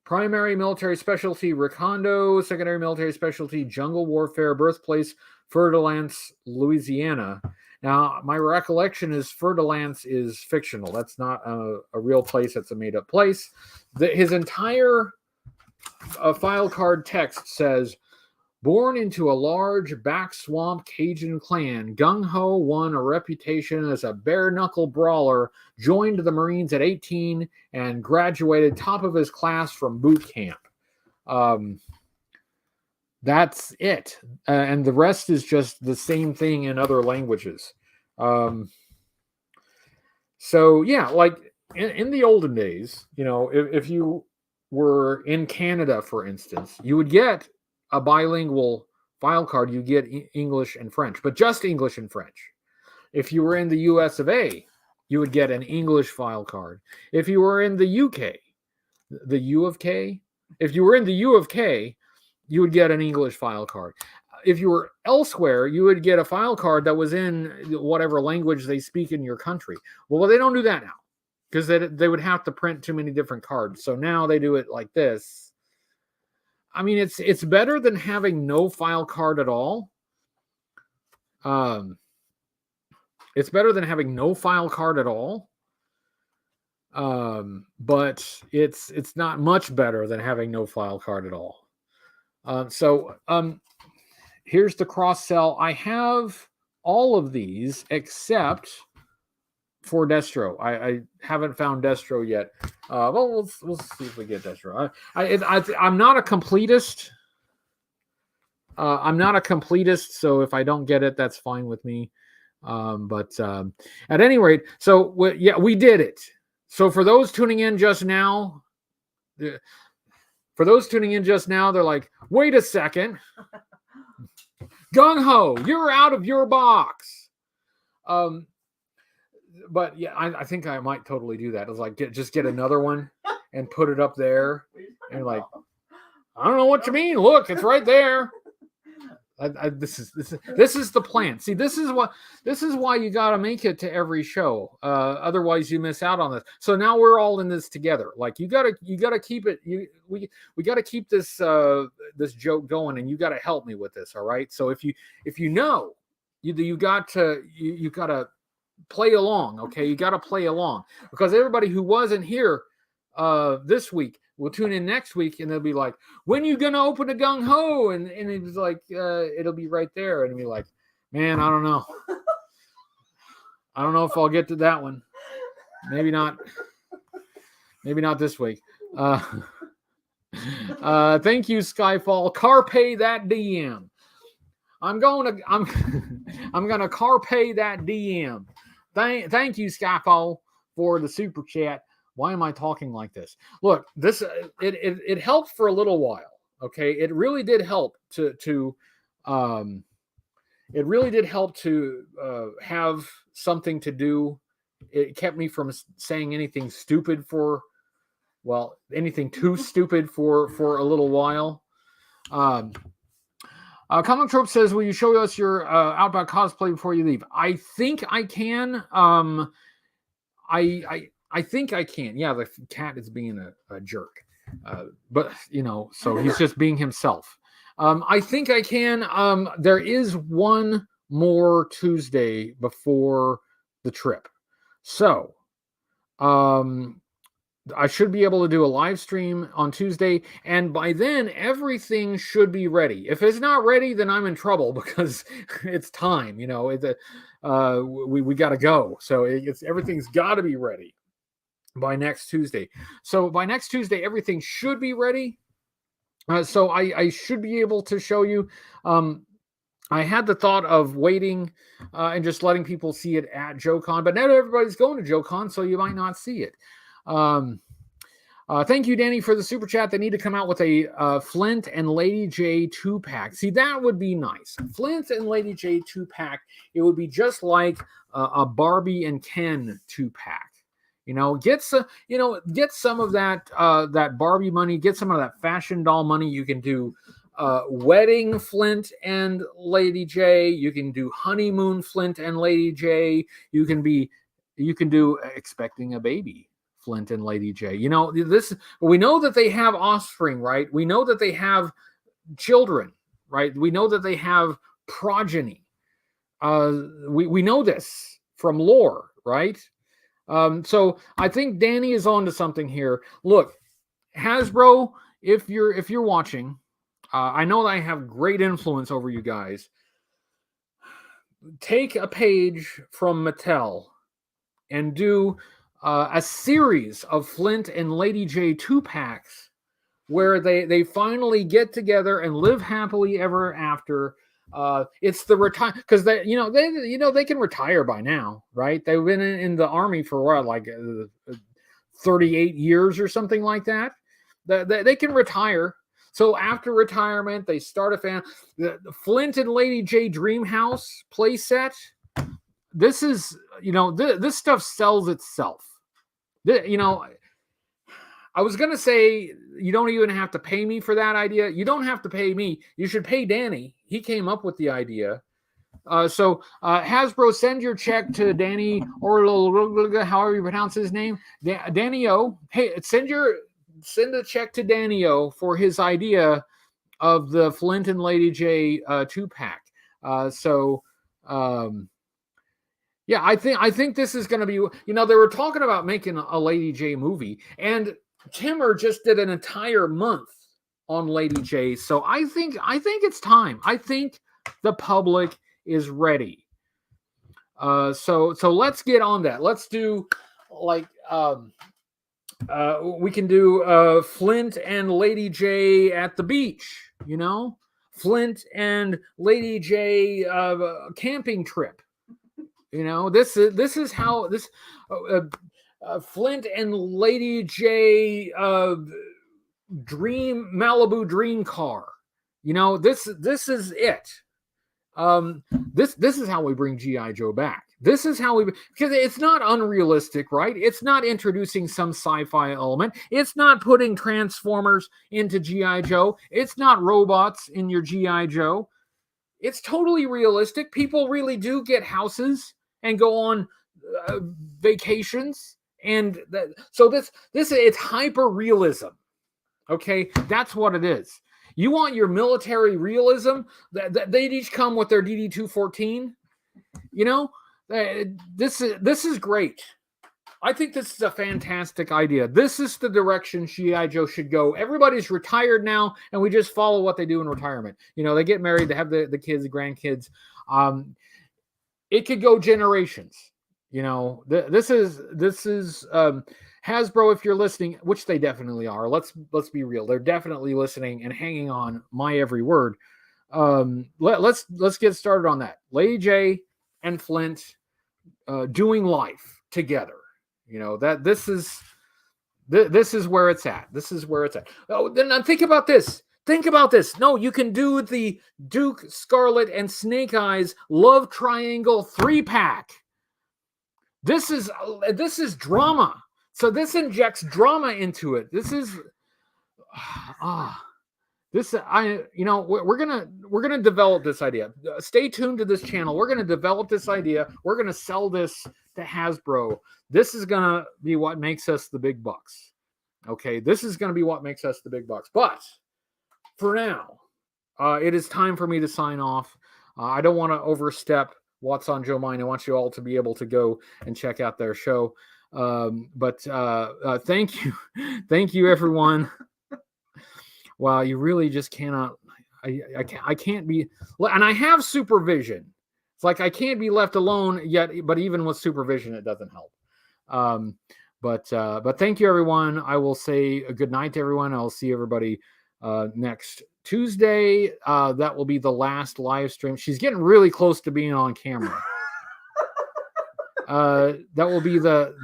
Primary military specialty, Recondo. Secondary military specialty, jungle warfare. Birthplace, Fer de Lance, Louisiana. Now, my recollection is Fer de Lance is fictional. That's not a real place. That's a made-up place. His entire file card text says, born into a large back swamp Cajun clan, Gung Ho won a reputation as a bare-knuckle brawler, joined the Marines at 18, and graduated top of his class from boot camp. That's it. And the rest is just the same thing in other languages. So, yeah, like in the olden days, if you were in Canada, for instance, you would get a bilingual file card. You get English and French, but just English and French. If you were in the US of A, you would get an English file card. If you were in the UK, the U of K, if you were in the U of K, you would get an English file card. If you were elsewhere, you would get a file card that was in whatever language they speak in your country. Well, they don't do that now because they would have to print too many different cards. So now they do it like this. I mean, it's better than having no file card at all. It's better than having no file card at all. But it's not much better than having no file card at all. Here's the cross sell. I have all of these except for Destro. I haven't found Destro yet. We'll see if we get Destro. I'm not a completist. I'm not a completist, so if I don't get it, that's fine with me. But at any rate, so we did it. So for those tuning in just now, they're like, wait a second. Gung Ho, you're out of your box. But yeah, I think I might totally do that. It's like just get another one and put it up there, and like, I don't know what you mean. Look, it's right there. This is the plan. See, this is why you got to make it to every show. Otherwise, you miss out on this. So now we're all in this together. Like you gotta keep it. We got to keep this this joke going, and you got to help me with this. All right. So if you know, you got to play along. Okay, you got to play along because everybody who wasn't here this week will tune in next week and they'll be like, when you gonna open a gung ho? And it was like, it'll be right there. And be like, man, I don't know. I don't know if I'll get to that one. Maybe not. Maybe not this week. Thank you, Skyfall. Carpe that DM. I'm gonna carpe that DM. Thank you, Skyfall, for the super chat. Why am I talking like this? Look, this it helped for a little while. Okay, it really did help to have something to do. It kept me from saying anything stupid anything too stupid for a little while. Comic Trope says, will you show us your Outback cosplay before you leave? I think I can. I think I can. Yeah, the cat is being a jerk. But, so he's just being himself. I think I can. There is one more Tuesday before the trip. So, I should be able to do a live stream on Tuesday. And by then, everything should be ready. If it's not ready, then I'm in trouble because it's time. We got to go. So everything's got to be ready by next Tuesday. So by next Tuesday, everything should be ready. So I should be able to show you. I had the thought of waiting and just letting people see it at JoeCon, but not everybody's going to JoeCon, so you might not see it. Thank you, Danny, for the super chat. They need to come out with a Flint and Lady J 2-pack. See, that would be nice. Flint and Lady J 2-pack. It would be just like a Barbie and Ken 2-pack. Get some of that Barbie money. Get some of that fashion doll money. You can do wedding Flint and Lady J. You can do honeymoon Flint and Lady J. You can do expecting a baby Flint and Lady J. We know that they have offspring, right? We know that they have children, right? We know that they have progeny. We know this from lore, right? So I think Danny is on to something here. Look, Hasbro, if you're watching, I know that I have great influence over you guys. Take a page from Mattel and do a series of Flint and Lady J 2-packs where they finally get together and live happily ever after. It's the retire because they can retire by now, right? They've been in the army for what, like 38 years or something like that. They can retire. So after retirement, they start a family. The Flint and Lady J Dream House playset. This is, this stuff sells itself. I was going to say, you don't even have to pay me for that idea. You don't have to pay me. You should pay Danny. He came up with the idea. So Hasbro, send your check to Danny, or however you pronounce his name, Danny O. Hey, send a check to Danny O for his idea of the Flint and Lady J 2-pack. Yeah, I think this is going to be, they were talking about making a Lady J movie, and Timmer just did an entire month on Lady J. So I think it's time. I think the public is ready. So let's get on that. Let's do we can do Flint and Lady J at the beach, Flint and Lady J camping trip. This is how this Flint and Lady J Malibu dream car. This is it. This is how we bring G.I. Joe back. This is how because it's not unrealistic, right? It's not introducing some sci-fi element. It's not putting Transformers into G.I. Joe. It's not robots in your G.I. Joe. It's totally realistic. People really do get houses and go on vacations, and so this it's hyper realism. Okay, that's what it is. You want your military realism? They'd each come with their DD-214. You know, this is great. I think this is a fantastic idea. This is the direction G.I. Joe should go. Everybody's retired now, and we just follow what they do in retirement. You know, they get married, they have the kids, the grandkids. It could go generations. You know, this is Hasbro. If you're listening, which they definitely are. Let's be real. They're definitely listening and hanging on my every word. Let's get started on that. Lady J and Flint doing life together. You know, that this is where it's at. This is where it's at. Oh, then think about this. Think about this. No, you can do the Duke, Scarlet, and Snake Eyes love triangle 3-pack. This is drama. So this injects drama into it. This is we're gonna develop this idea. Stay tuned to this channel. We're gonna develop this idea. We're gonna sell this to Hasbro. This is gonna be what makes us the big bucks. Okay, this is gonna be what makes us the big bucks. But for now, it is time for me to sign off. I don't want to overstep what's on Joe Mind. I want you all to be able to go and check out their show. But thank you, everyone. Wow, you really just cannot. I can't be, and I have supervision. It's like I can't be left alone yet. But even with supervision, it doesn't help. But thank you, everyone. I will say a good night to everyone. I'll see everybody next Tuesday. That will be the last live stream. She's getting really close to being on camera. That will be the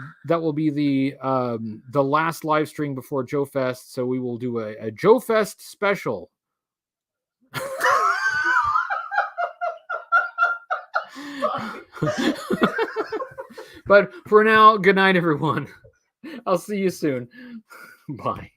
last live stream before Joe Fest. So we will do a Joe Fest special. But for now, good night, everyone. I'll see you soon. Bye.